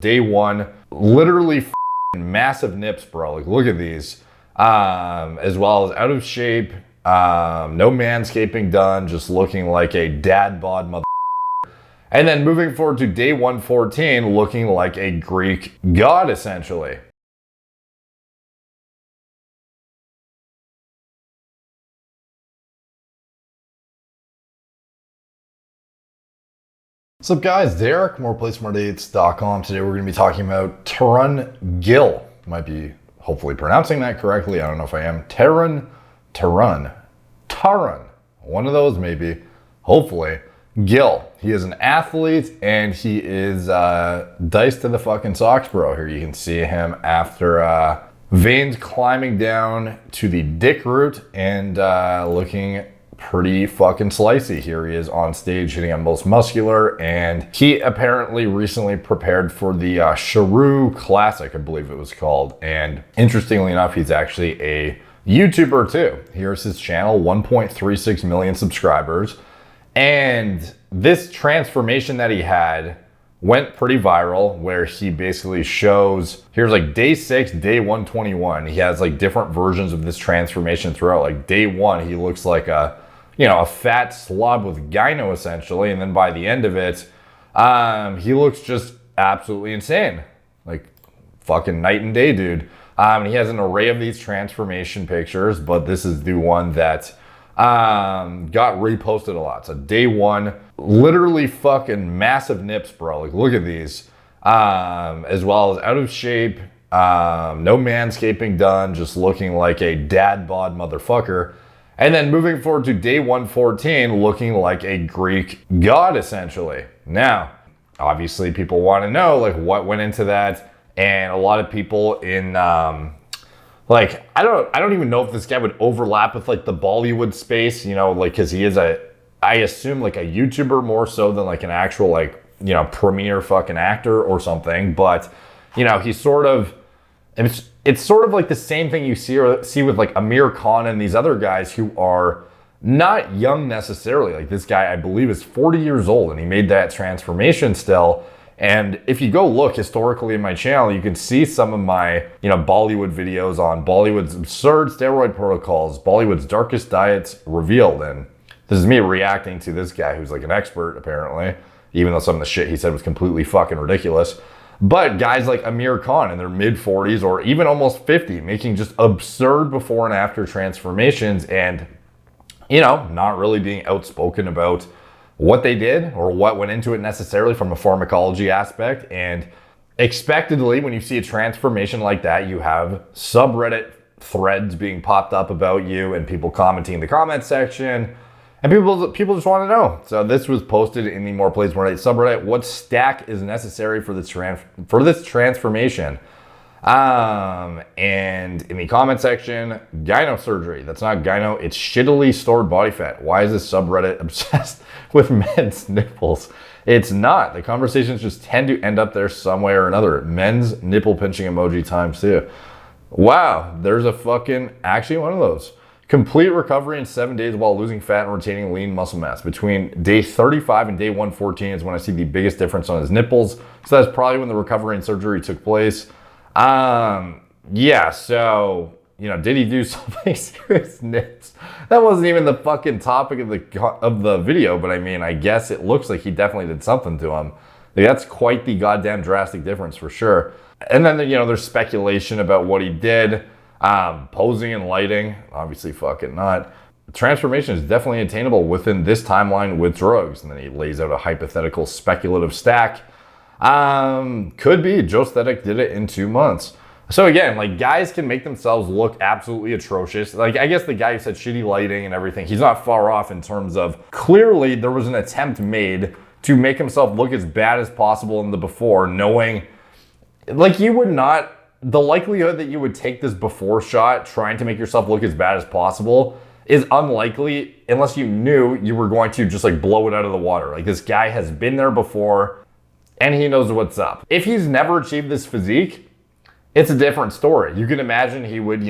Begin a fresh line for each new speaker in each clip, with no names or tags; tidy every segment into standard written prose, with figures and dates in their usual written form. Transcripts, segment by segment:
Day one, literally massive nips, bro. Like, look at these. As well as out of shape, no manscaping done, just looking like a dad bod mother. And then moving forward to day 114, looking like a Greek god, essentially. What's up, guys? Derek, moreplaysmoredates.com. Today we're going to be talking about Tarun Gill. Might be hopefully pronouncing that correctly. I don't know if I am. Taran. One of those maybe. Hopefully. Gill. He is an athlete and he is diced to the fucking socks, bro. Here you can see him after veins climbing down to the dick root and looking pretty fucking slicey. Here he is on stage hitting on most muscular, and he apparently recently prepared for the Sharu Classic, I believe it was called. And interestingly enough, he's actually a YouTuber too. Here's his channel, 1.36 million subscribers. And this transformation that he had went pretty viral, where he basically shows, here's like day 6, day 121. He has like different versions of this transformation throughout. Like day 1, he looks like a fat slob with Gyno essentially. And then by the end of it, he looks just absolutely insane. Like fucking night and day, dude. He has an array of these transformation pictures, but this is the one that got reposted a lot. So day 1, literally fucking massive nips, bro. Like, look at these. As well as out of shape, no manscaping done, just looking like a dad bod motherfucker. And then moving forward to day 114, looking like a Greek god, essentially. Now, obviously people want to know like what went into that. And a lot of people in, like, I don't even know if this guy would overlap with like the Bollywood space, like, cause he is I assume like a YouTuber more so than like an actual like, premier fucking actor or something. But, he's sort of, it's sort of like the same thing you see with like Amir Khan and these other guys who are not young necessarily. Like this guy, I believe, is 40 years old and he made that transformation still. And if you go look historically in my channel, you can see some of my, Bollywood videos on Bollywood's absurd steroid protocols, Bollywood's darkest diets revealed. And this is me reacting to this guy who's like an expert apparently, even though some of the shit he said was completely fucking ridiculous. But guys like Amir Khan in their mid 40s or even almost 50, making just absurd before and after transformations and, not really being outspoken about what they did or what went into it necessarily from a pharmacology aspect. And expectedly, when you see a transformation like that, you have subreddit threads being popped up about you and people commenting in the comment section. And people just want to know. So this was posted in the More Plays More Dates subreddit. What stack is necessary for this transformation? And in the comment section, gyno surgery. That's not gyno. It's shittily stored body fat. Why is this subreddit obsessed with men's nipples? It's not. The conversations just tend to end up there some way or another. Men's nipple pinching emoji times 2. Wow, there's a fucking, actually one of those. Complete recovery in 7 days while losing fat and retaining lean muscle mass. Between day 35 and day 114 is when I see the biggest difference on his nipples. So that's probably when the recovery and surgery took place. Yeah, so, did he do something serious nips? That wasn't even the fucking topic of the video, but I mean, I guess it looks like he definitely did something to him. Like, that's quite the goddamn drastic difference for sure. And then, there's speculation about what he did. Posing and lighting, obviously fucking not. The transformation is definitely attainable within this timeline with drugs. And then he lays out a hypothetical speculative stack. Could be Joe Static did it in 2 months. So again, like guys can make themselves look absolutely atrocious. Like I guess the guy who said shitty lighting and everything, he's not far off in terms of clearly there was an attempt made to make himself look as bad as possible in the before, knowing like you would not, the likelihood that you would take this before shot trying to make yourself look as bad as possible is unlikely unless you knew you were going to just like blow it out of the water. Like this guy has been there before and he knows what's up. If he's never achieved this physique, it's a different story. You can imagine he would,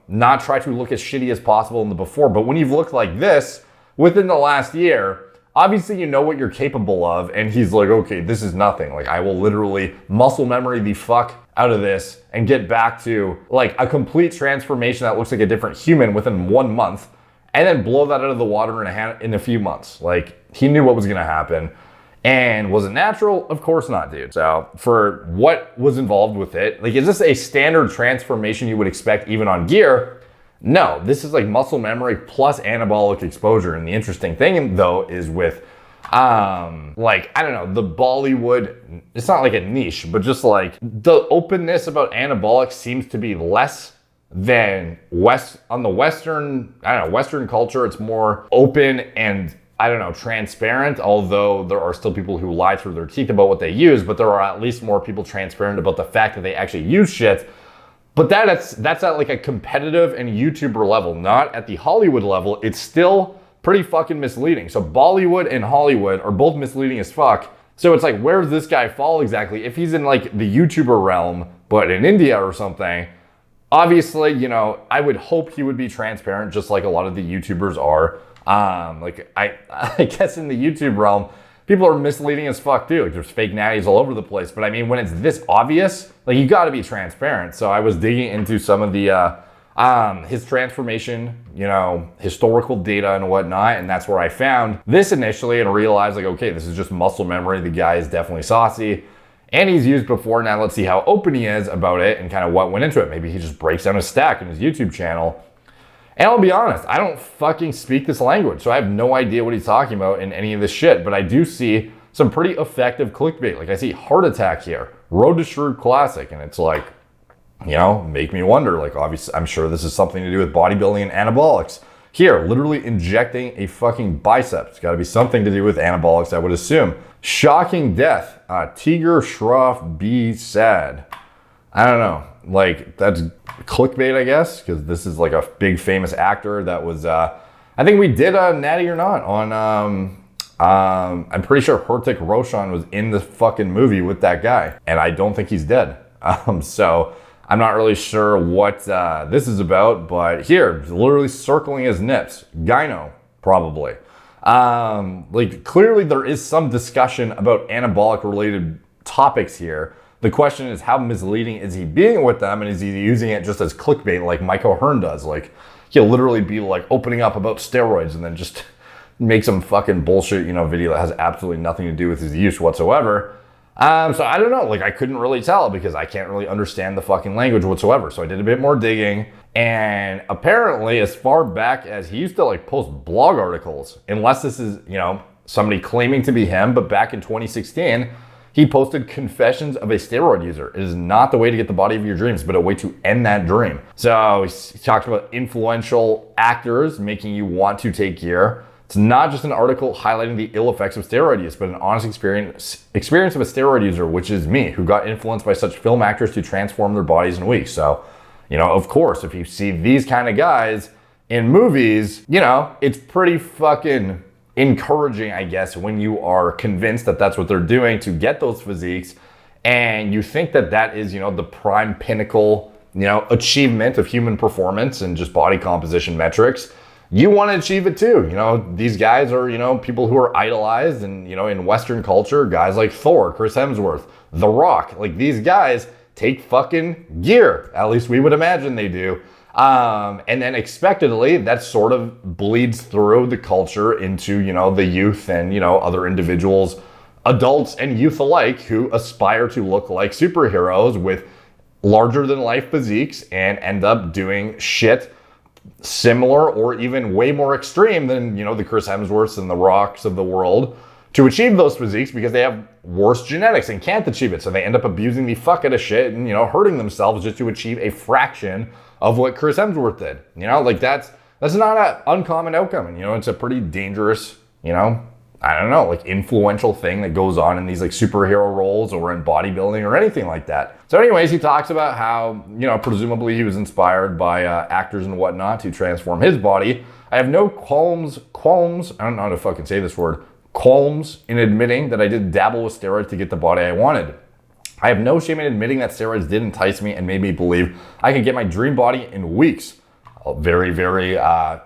not try to look as shitty as possible in the before. But when you've looked like this within the last year, obviously you know what you're capable of, and he's like, okay, this is nothing. Like, I will literally muscle memory the fuck out of this and get back to like a complete transformation that looks like a different human within 1 month, and then blow that out of the water in a few months. Like, he knew what was gonna happen. And was it natural? Of course not, dude. So for what was involved with it, like, is this a standard transformation you would expect even on gear? No, this is like muscle memory plus anabolic exposure. And the interesting thing though is with, like, I don't know, the Bollywood, it's not like a niche, but just like the openness about anabolic seems to be less than on the Western, I don't know, Western culture. It's more open and, I don't know, transparent, although there are still people who lie through their teeth about what they use, but there are at least more people transparent about the fact that they actually use shit. But that's at like a competitive and YouTuber level, not at the Hollywood level. It's still pretty fucking misleading. So Bollywood and Hollywood are both misleading as fuck. So it's like, where does this guy fall exactly? If he's in like the YouTuber realm, but in India or something, obviously, you know, I would hope he would be transparent just like a lot of the YouTubers are. Like I guess in the YouTube realm, people are misleading as fuck too. Like, there's fake natties all over the place. But I mean, when it's this obvious, like, you got to be transparent. So I was digging into some of the his transformation, you know, historical data and whatnot, and that's where I found this initially and realized like, okay, this is just muscle memory. The guy is definitely saucy, and he's used before. Now let's see how open he is about it and kind of what went into it. Maybe he just breaks down a stack in his YouTube channel. And I'll be honest, I don't fucking speak this language, so I have no idea what he's talking about in any of this shit, but I do see some pretty effective clickbait. Like, I see heart attack here, road to Shrewd classic, and it's like, you know, make me wonder, like, obviously, I'm sure this is something to do with bodybuilding and anabolics. Here, literally injecting a fucking bicep. It's gotta be something to do with anabolics, I would assume. Shocking death, Tiger Shroff be sad. I don't know, like, that's clickbait, I guess, because this is like a big famous actor that was, I think we did Natty or Not on, I'm pretty sure Hrithik Roshan was in the fucking movie with that guy, and I don't think he's dead. So I'm not really sure what this is about, but here, literally circling his nips, Gyno, probably. Like, clearly there is some discussion about anabolic related topics here. The question is, how misleading is he being with them, and is he using it just as clickbait like Mike O'Hearn does? Like, he'll literally be like opening up about steroids and then just make some fucking bullshit, you know, video that has absolutely nothing to do with his use whatsoever. So I don't know, like, I couldn't really tell because I can't really understand the fucking language whatsoever. So I did a bit more digging, and apparently as far back as he used to like post blog articles, unless this is, you know, somebody claiming to be him, but back in 2016, he posted confessions of a steroid user. It is not the way to get the body of your dreams, but a way to end that dream. So he talked about influential actors making you want to take gear. It's not just an article highlighting the ill effects of steroid use, but an honest experience of a steroid user, which is me, who got influenced by such film actors to transform their bodies in weeks. So, you know, of course, if you see these kind of guys in movies, you know, it's pretty fucking encouraging, I guess, when you are convinced that that's what they're doing to get those physiques, and you think that that is, you know, the prime pinnacle, you know, achievement of human performance and just body composition metrics. You want to achieve it too. You know, these guys are, you know, people who are idolized, and, you know, in Western culture, guys like Thor, Chris Hemsworth, The Rock, like, these guys take fucking gear. At least we would imagine they do. And then expectedly, that sort of bleeds through the culture into, you know, the youth and, you know, other individuals, adults and youth alike, who aspire to look like superheroes with larger than life physiques and end up doing shit similar or even way more extreme than, you know, the Chris Hemsworths and the Rocks of the world to achieve those physiques because they have worse genetics and can't achieve it. So they end up abusing the fuck out of shit and, you know, hurting themselves just to achieve a fraction of what Chris Hemsworth did. You know, like, that's not an uncommon outcome. And, you know, it's a pretty dangerous, you know, I don't know, like, influential thing that goes on in these like superhero roles or in bodybuilding or anything like that. So anyways, he talks about how, you know, presumably he was inspired by actors and whatnot to transform his body. I have no qualms, I don't know how to fucking say this word, qualms in admitting that I did dabble with steroids to get the body I wanted. I have no shame in admitting that steroids did entice me and made me believe I could get my dream body in weeks. A very, very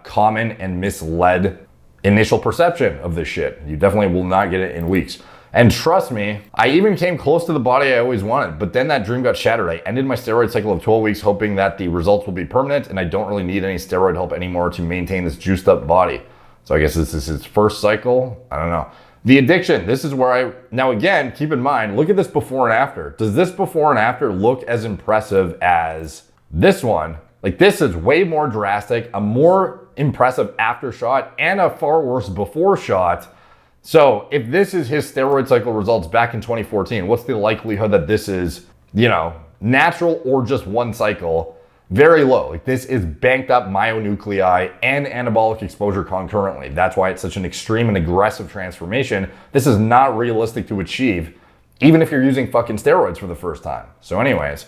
common and misled initial perception of this shit. You definitely will not get it in weeks. And trust me, I even came close to the body I always wanted, but then that dream got shattered. I ended my steroid cycle of 12 weeks hoping that the results will be permanent, and I don't really need any steroid help anymore to maintain this juiced up body. So I guess this is his first cycle. I don't know. The addiction, this is where now again, keep in mind, look at this before and after. Does this before and after look as impressive as this one? Like, this is way more drastic, a more impressive after shot, and a far worse before shot. So if this is his steroid cycle results back in 2014, what's the likelihood that this is, natural or just one cycle? Very low. Like, this is banked up myonuclei and anabolic exposure concurrently. That's why it's such an extreme and aggressive transformation. This is not realistic to achieve, even if you're using fucking steroids for the first time. So anyways,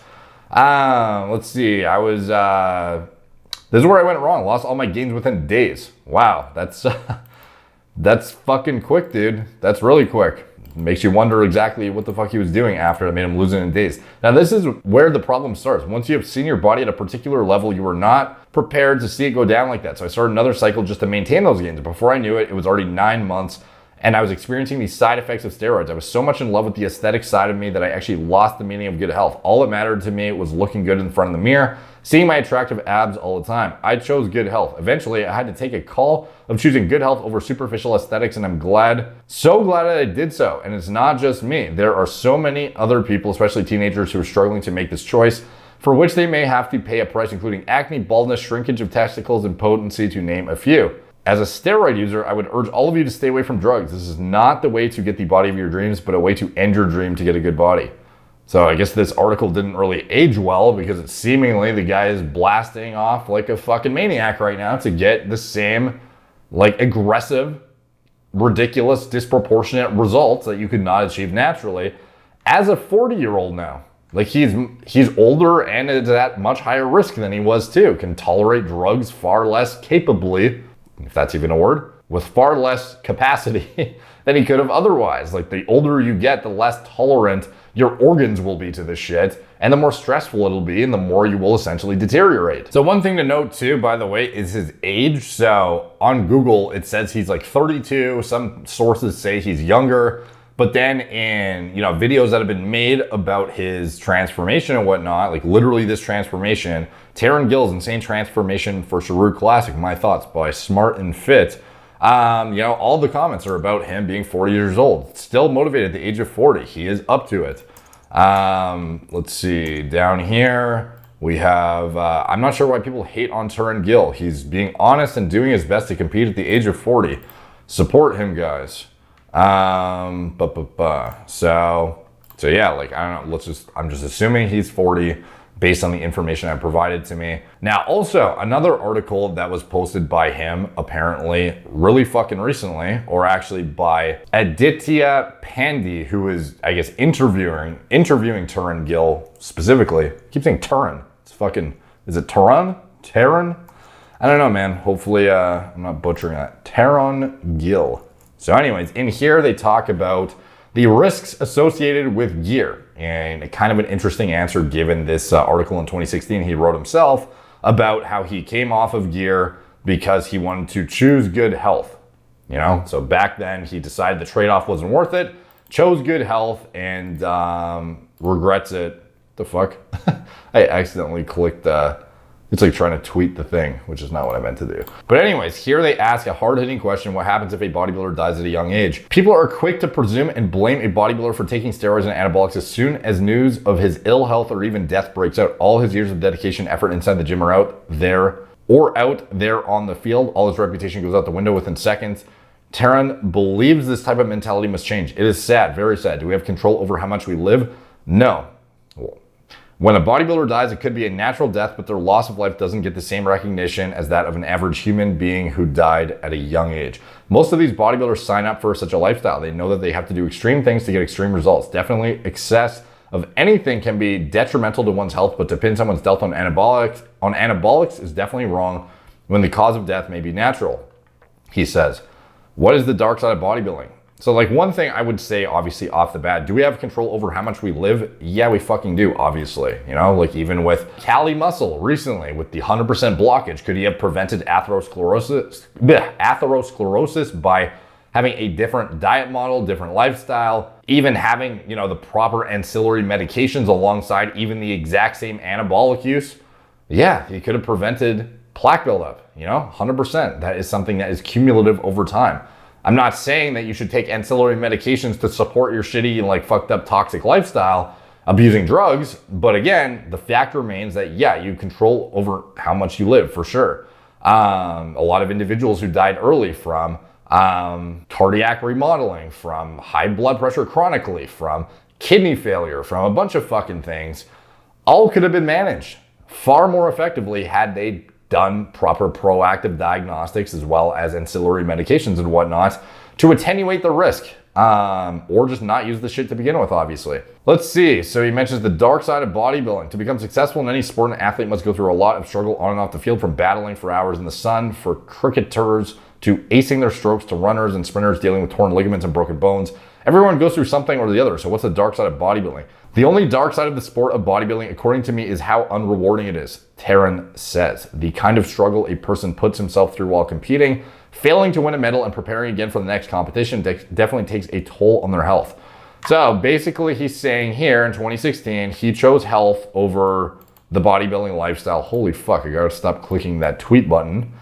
let's see. This is where I went wrong. Lost all my gains within days. Wow, that's fucking quick, dude. That's really quick. Makes you wonder exactly what the fuck he was doing after that made him lose it in days. Now, this is where the problem starts. Once you have seen your body at a particular level, you were not prepared to see it go down like that. So I started another cycle just to maintain those gains. Before I knew it, it was already 9 months, and I was experiencing the side effects of steroids. I was so much in love with the aesthetic side of me that I actually lost the meaning of good health. All that mattered to me was looking good in front of the mirror, seeing my attractive abs all the time. I chose good health. Eventually, I had to take a call of choosing good health over superficial aesthetics, and I'm so glad that I did so. And it's not just me. There are so many other people, especially teenagers, who are struggling to make this choice, for which they may have to pay a price, including acne, baldness, shrinkage of testicles, impotency, to name a few. As a steroid user, I would urge all of you to stay away from drugs. This is not the way to get the body of your dreams, but a way to end your dream to get a good body. So I guess this article didn't really age well, because it's seemingly the guy is blasting off like a fucking maniac right now to get the same, aggressive, ridiculous, disproportionate results that you could not achieve naturally as a 40-year-old now. Like, he's older and is at much higher risk than he was too. Can tolerate drugs far less capably, if that's even a word, with far less capacity than he could have otherwise. Like, the older you get, the less tolerant your organs will be to this shit, and the more stressful it'll be, and the more you will essentially deteriorate. So one thing to note too, by the way, is his age. So on Google, it says he's like 32. Some sources say he's younger. But then in, videos that have been made about his transformation and whatnot, like literally this transformation, Tarun Gill's Insane Transformation for Sharu Classic, My Thoughts by Smart and Fit. All the comments are about him being 40 years old, still motivated at the age of 40. He is up to it. Let's see, down here we have, I'm not sure why people hate on Tarun Gill. He's being honest and doing his best to compete at the age of 40. Support him, guys. So yeah, I don't know, I'm just assuming he's 40 based on the information I provided to me. Now, also another article that was posted by him apparently really fucking recently, or actually by Aditya Pandey, who is, I guess, interviewing Tarun Gill specifically. I keep saying Taran. Is it Taran? Taran? I don't know, man. Hopefully, I'm not butchering that. Tarun Gill. So anyways, in here they talk about the risks associated with gear, and kind of an interesting answer given this article in 2016 he wrote himself about how he came off of gear because he wanted to choose good health. So back then he decided the trade-off wasn't worth it, chose good health, and regrets it. The fuck? I accidentally clicked it's like trying to tweet the thing, which is not what I meant to do. But anyways, here they ask a hard-hitting question: what happens if a bodybuilder dies at a young age? People are quick to presume and blame a bodybuilder for taking steroids and anabolics as soon as news of his ill health or even death breaks out. All his years of dedication, effort inside the gym are out there on the field. All his reputation goes out the window within seconds. Taran believes this type of mentality must change. It is sad, very sad. Do we have control over how much we live? No. When a bodybuilder dies, it could be a natural death, but their loss of life doesn't get the same recognition as that of an average human being who died at a young age. Most of these bodybuilders sign up for such a lifestyle. They know that they have to do extreme things to get extreme results. Definitely excess of anything can be detrimental to one's health, but to pin someone's death on anabolics is definitely wrong when the cause of death may be natural. He says, what is the dark side of bodybuilding? So like one thing I would say, obviously off the bat, do we have control over how much we live? Yeah, we fucking do, obviously. You know, like even with Cali Muscle recently with the 100% blockage, could he have prevented atherosclerosis by having a different diet model, different lifestyle, even having, you know, the proper ancillary medications alongside even the exact same anabolic use? Yeah, he could have prevented plaque buildup, you know, 100%. That is something that is cumulative over time. I'm not saying that you should take ancillary medications to support your shitty and like fucked up toxic lifestyle, abusing drugs. But again, the fact remains that, yeah, you control over how much you live for sure. A lot of individuals who died early from cardiac remodeling, from high blood pressure chronically, from kidney failure, from a bunch of fucking things, all could have been managed far more effectively had they done proper proactive diagnostics as well as ancillary medications and whatnot to attenuate the risk, or just not use the shit to begin with, obviously. Let's see. So he mentions the dark side of bodybuilding. To become successful in any sport, an athlete must go through a lot of struggle on and off the field, from battling for hours in the sun for cricketers to acing their strokes to runners and sprinters dealing with torn ligaments and broken bones. Everyone goes through something or the other. So what's the dark side of bodybuilding? The only dark side of the sport of bodybuilding, according to me, is how unrewarding it is. Taran says, the kind of struggle a person puts himself through while competing, failing to win a medal and preparing again for the next competition definitely takes a toll on their health. So basically he's saying here in 2016, he chose health over the bodybuilding lifestyle. Holy fuck, I gotta stop clicking that tweet button.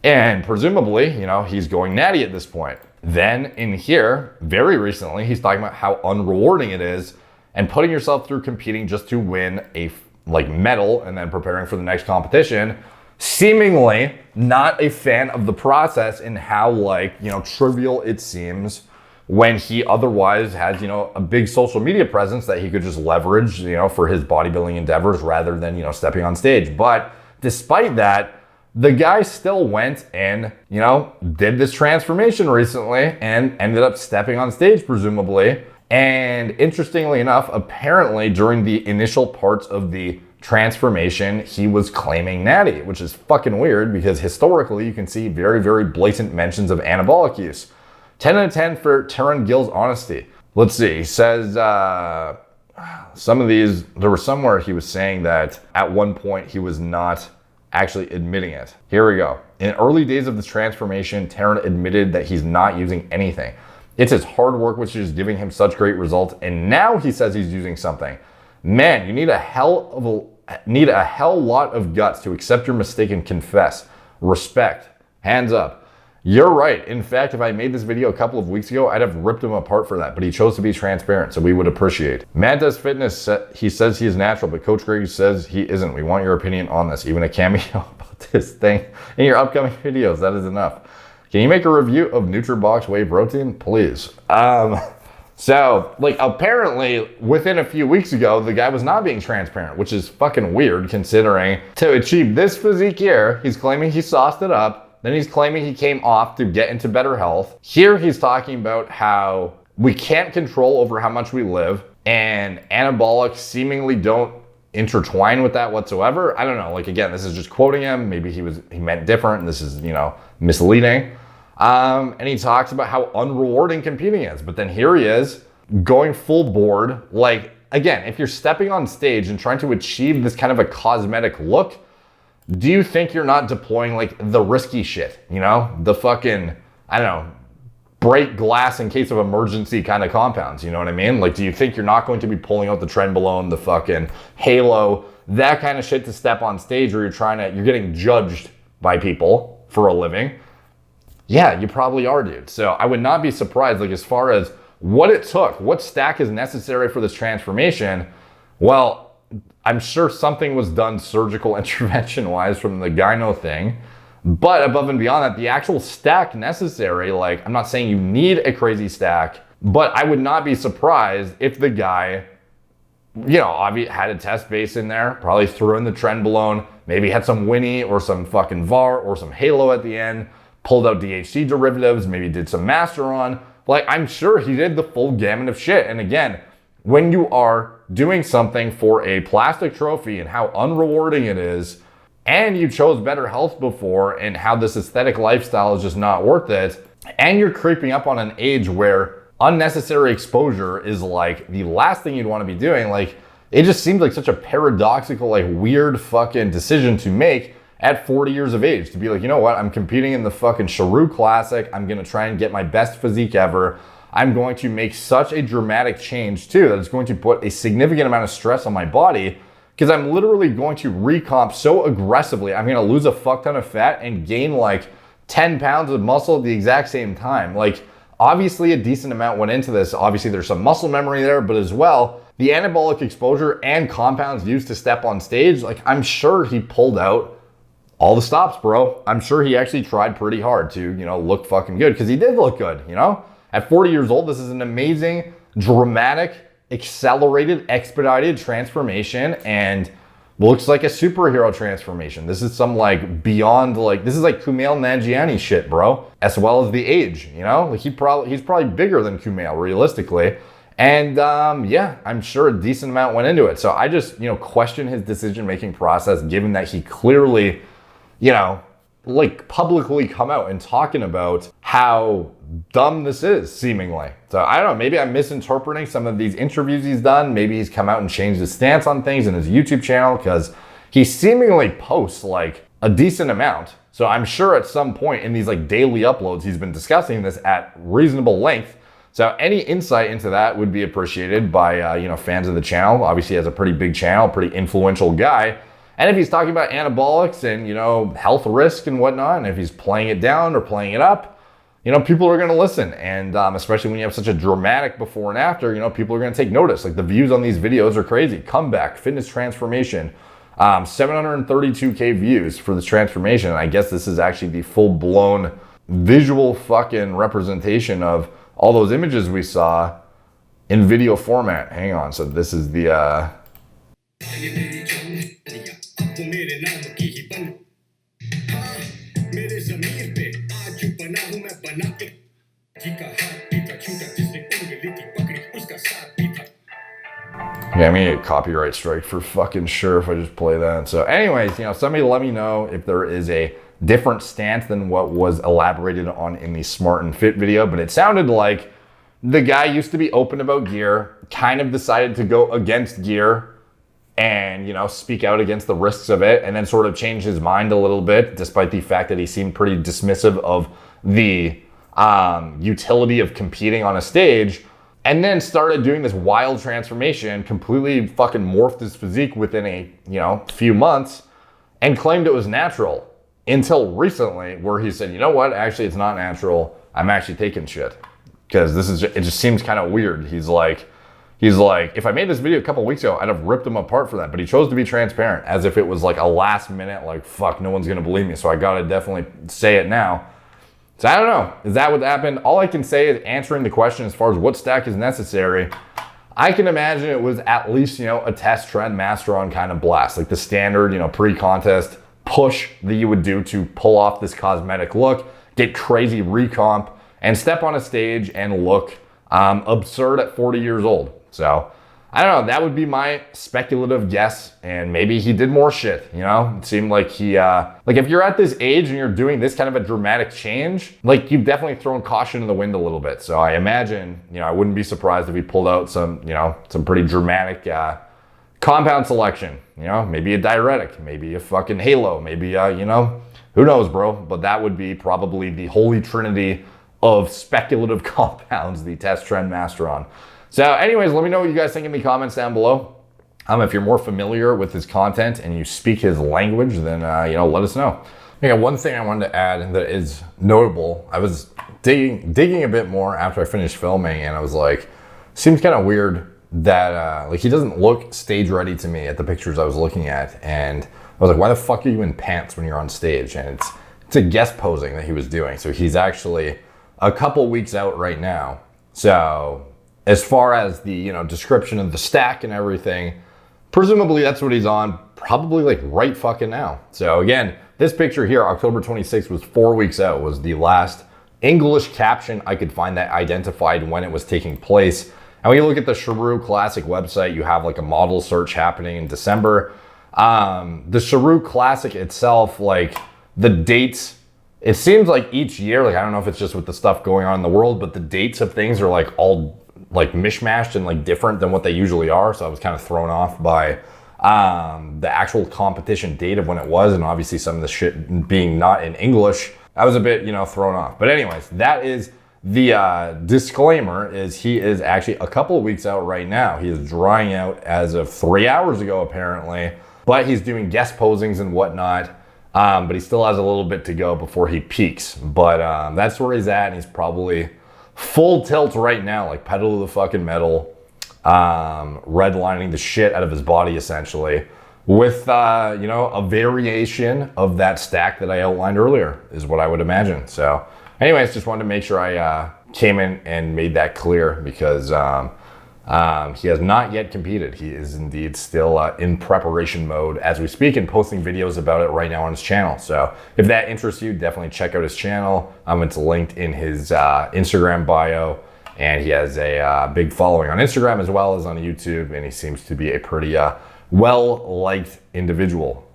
And presumably, you know, he's going natty at this point. Then in here, very recently, he's talking about how unrewarding it is and putting yourself through competing just to win a like medal and then preparing for the next competition. Seemingly not a fan of the process and how like, you know, trivial it seems when he otherwise has, you know, a big social media presence that he could just leverage, you know, for his bodybuilding endeavors rather than, you know, stepping on stage. But despite that, the guy still went and, you know, did this transformation recently and ended up stepping on stage, presumably. And interestingly enough, apparently during the initial parts of the transformation, he was claiming natty, which is fucking weird because historically you can see very, very blatant mentions of anabolic use. 10 out of 10 for Tarun Gill's honesty. Let's see, he says, some of these, there was somewhere he was saying that at one point he was not actually admitting it. Here we go. In early days of this transformation, Taran admitted that he's not using anything. It's his hard work which is giving him such great results, and now he says he's using something. Man, you need a hell lot of guts to accept your mistake and confess. Respect. Hands up. You're right. In fact, if I made this video a couple of weeks ago, I'd have ripped him apart for that, but he chose to be transparent, so we would appreciate. Mantas Fitness, he says he is natural, but Coach Greg says he isn't. We want your opinion on this. Even a cameo about this thing in your upcoming videos. That is enough. Can you make a review of NutriBox whey protein, please? So, like, apparently, within a few weeks ago, the guy was not being transparent, which is fucking weird considering to achieve this physique here, he's claiming he sauced it up, then he's claiming he came off to get into better health. Here, he's talking about how we can't control over how much we live, and anabolics seemingly don't intertwine with that whatsoever. I don't know, like, again, this is just quoting him. Maybe he meant different, and this is, you know, misleading. And he talks about how unrewarding competing is. But then here he is going full board. Like, again, if you're stepping on stage and trying to achieve this kind of a cosmetic look, do you think you're not deploying like the risky shit? You know, the fucking, I don't know, break glass in case of emergency kind of compounds. You know what I mean? Like, do you think you're not going to be pulling out the trenbolone, the fucking halo, that kind of shit to step on stage where you're getting judged by people for a living? Yeah, you probably are, dude. So I would not be surprised, like, as far as what it took, what stack is necessary for this transformation. Well, I'm sure something was done surgical intervention-wise from the Gyno thing. But above and beyond that, the actual stack necessary, like, I'm not saying you need a crazy stack, but I would not be surprised if the guy, you know, obviously had a test base in there, probably threw in the trenbolone, maybe had some Winnie or some fucking VAR or some Halo at the end, pulled out DHC derivatives, maybe did some Masteron. Like, I'm sure he did the full gamut of shit. And again, when you are doing something for a plastic trophy and how unrewarding it is, and you chose better health before and how this aesthetic lifestyle is just not worth it, And you're creeping up on an age where unnecessary exposure is like the last thing you'd want to be doing. Like, it just seems like such a paradoxical, like weird fucking decision to make at 40 years of age, to be like, you know what, I'm competing in the fucking Sharu Classic. I'm going to try and get my best physique ever. I'm going to make such a dramatic change too, that it's going to put a significant amount of stress on my body, because I'm literally going to recomp so aggressively. I'm going to lose a fuck ton of fat and gain like 10 pounds of muscle at the exact same time. Like, obviously a decent amount went into this. Obviously there's some muscle memory there, but as well, the anabolic exposure and compounds used to step on stage, like, I'm sure he pulled out all the stops, bro. I'm sure he actually tried pretty hard to, you know, look fucking good, because he did look good, you know? At 40 years old, this is an amazing, dramatic, accelerated, expedited transformation, and looks like a superhero transformation. This is some like beyond, like, this is like Kumail Nanjiani shit, bro. As well as the age, you know? Like, he's probably bigger than Kumail, realistically. And yeah, I'm sure a decent amount went into it. So I just, you know, question his decision-making process, given that he clearly, you know, like publicly come out and talking about how dumb this is, seemingly. So I don't know, maybe I'm misinterpreting some of these interviews he's done. Maybe he's come out and changed his stance on things in his YouTube channel, because he seemingly posts like a decent amount. So I'm sure at some point in these like daily uploads, he's been discussing this at reasonable length. So any insight into that would be appreciated by, you know, fans of the channel. Obviously he has a pretty big channel, pretty influential guy. And if he's talking about anabolics and, you know, health risk and whatnot, and if he's playing it down or playing it up, you know, people are going to listen. And especially when you have such a dramatic before and after, you know, people are going to take notice. Like, the views on these videos are crazy. Comeback, fitness transformation, 732K views for this transformation. And I guess this is actually the full-blown visual fucking representation of all those images we saw in video format. Hang on. So this is the... Yeah, I'm gonna get copyright strike for fucking sure if I just play that. So anyways, you know, somebody let me know if there is a different stance than what was elaborated on in the Smart and Fit video, but it sounded like the guy used to be open about gear, kind of decided to go against gear and, you know, speak out against the risks of it, and then sort of change his mind a little bit, despite the fact that he seemed pretty dismissive of the utility of competing on a stage, and then started doing this wild transformation, completely fucking morphed his physique within a, you know, few months, and claimed it was natural, until recently, where he said, you know what, actually it's not natural, I'm actually taking shit. Because this is, it just seems kind of weird. He's like, if I made this video a couple weeks ago, I'd have ripped him apart for that. But he chose to be transparent, as if it was like a last minute, like, fuck, no one's gonna believe me, so I gotta definitely say it now. So I don't know, is that what happened? All I can say is answering the question as far as what stack is necessary. I can imagine it was at least, you know, a test trend master on kind of blast, like the standard, you know, pre-contest push that you would do to pull off this cosmetic look, get crazy recomp, and step on a stage and look absurd at 40 years old. So I don't know, that would be my speculative guess, and maybe he did more shit, you know? It seemed like he, like, if you're at this age and you're doing this kind of a dramatic change, like, you've definitely thrown caution in the wind a little bit. So I imagine, you know, I wouldn't be surprised if he pulled out some, you know, some pretty dramatic compound selection, you know? Maybe a diuretic, maybe a fucking halo, maybe, you know, who knows, bro? But that would be probably the holy trinity of speculative compounds, the test trend master on. So anyways, let me know what you guys think in the comments down below. If you're more familiar with his content and you speak his language, then, you know, let us know. Okay, one thing I wanted to add that is notable, I was digging a bit more after I finished filming, and I was like, seems kind of weird that, like, he doesn't look stage ready to me at the pictures I was looking at. And I was like, why the fuck are you in pants when you're on stage? And it's a guest posing that he was doing. So he's actually a couple weeks out right now. So as far as the, you know, description of the stack and everything, presumably that's what he's on, probably like right fucking now. So again, this picture here, October 26th, was 4 weeks out, was the last English caption I could find that identified when it was taking place. And when you look at the Sharu Classic website, you have like a model search happening in December. The Sharu Classic itself, like, the dates, it seems like each year, like I don't know if it's just with the stuff going on in the world, but the dates of things are like all like mishmashed and like different than what they usually are. So I was kind of thrown off by the actual competition date of when it was, and obviously some of the shit being not in English. I was a bit, thrown off. But anyways, that is the disclaimer. Is he is actually a couple of weeks out right now. He is drying out as of 3 hours ago apparently, but he's doing guest posings and whatnot. But he still has a little bit to go before he peaks. But that's where he's at, and he's probably full tilt right now, like pedal to the fucking metal, redlining the shit out of his body essentially, with a variation of that stack that I outlined earlier is what I would imagine. So anyways, just wanted to make sure I came in and made that clear, because he has not yet competed. He is indeed still in preparation mode as we speak, and posting videos about it right now on his channel. So if that interests you, definitely check out his channel. It's linked in his Instagram bio, and he has a big following on Instagram as well as on YouTube, and he seems to be a pretty well-liked individual.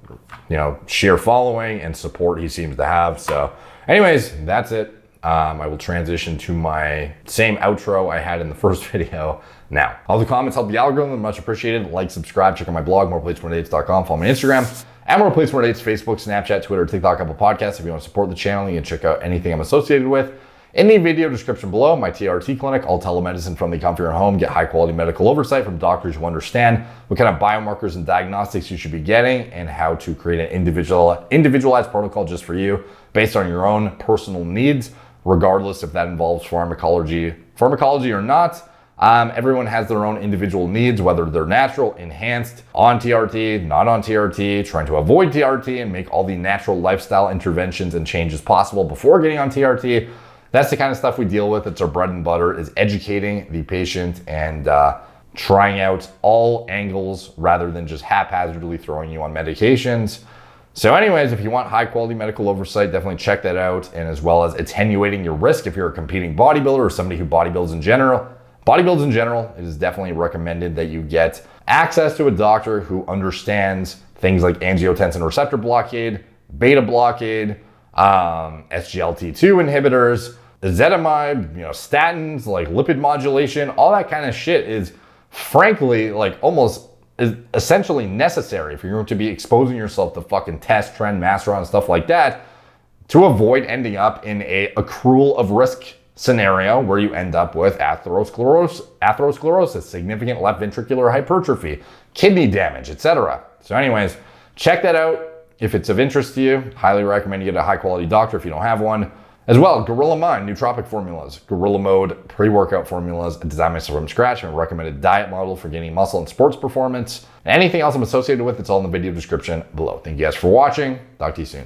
Sheer following and support he seems to have. So anyways, that's it. I will transition to my same outro I had in the first video now. All the comments help the algorithm, much appreciated. Like, subscribe, check out my blog, moreplates4dates.com, follow my Instagram, and moreplates4dates, Facebook, Snapchat, Twitter, TikTok, Apple Podcasts. If you want to support the channel, you can check out anything I'm associated with in the video description below. My TRT clinic, all telemedicine from the comfort of your home. Get high quality medical oversight from doctors who understand what kind of biomarkers and diagnostics you should be getting, and how to create an individualized protocol just for you based on your own personal needs, regardless if that involves pharmacology or not. Everyone has their own individual needs, whether they're natural, enhanced, on TRT, not on TRT, trying to avoid TRT and make all the natural lifestyle interventions and changes possible before getting on TRT. That's the kind of stuff we deal with. It's our bread and butter, is educating the patient and trying out all angles rather than just haphazardly throwing you on medications. So anyways, if you want high quality medical oversight, definitely check that out. And as well as attenuating your risk if you're a competing bodybuilder or somebody who bodybuilds in general, it is definitely recommended that you get access to a doctor who understands things like angiotensin receptor blockade, beta blockade, SGLT2 inhibitors, ezetimibe, statins, like lipid modulation. All that kind of shit is frankly like almost is essentially necessary if you're going to be exposing yourself to fucking test, trend, masteron, and stuff like that, to avoid ending up in a accrual of risk scenario where you end up with atherosclerosis, significant left ventricular hypertrophy, kidney damage, etc. So anyways, check that out. If it's of interest to you, highly recommend you get a high quality doctor if you don't have one. As well, Gorilla Mind, nootropic formulas, Gorilla Mode, pre-workout formulas, designed myself from scratch, and a recommended diet model for gaining muscle and sports performance. And anything else I'm associated with, it's all in the video description below. Thank you guys for watching. Talk to you soon.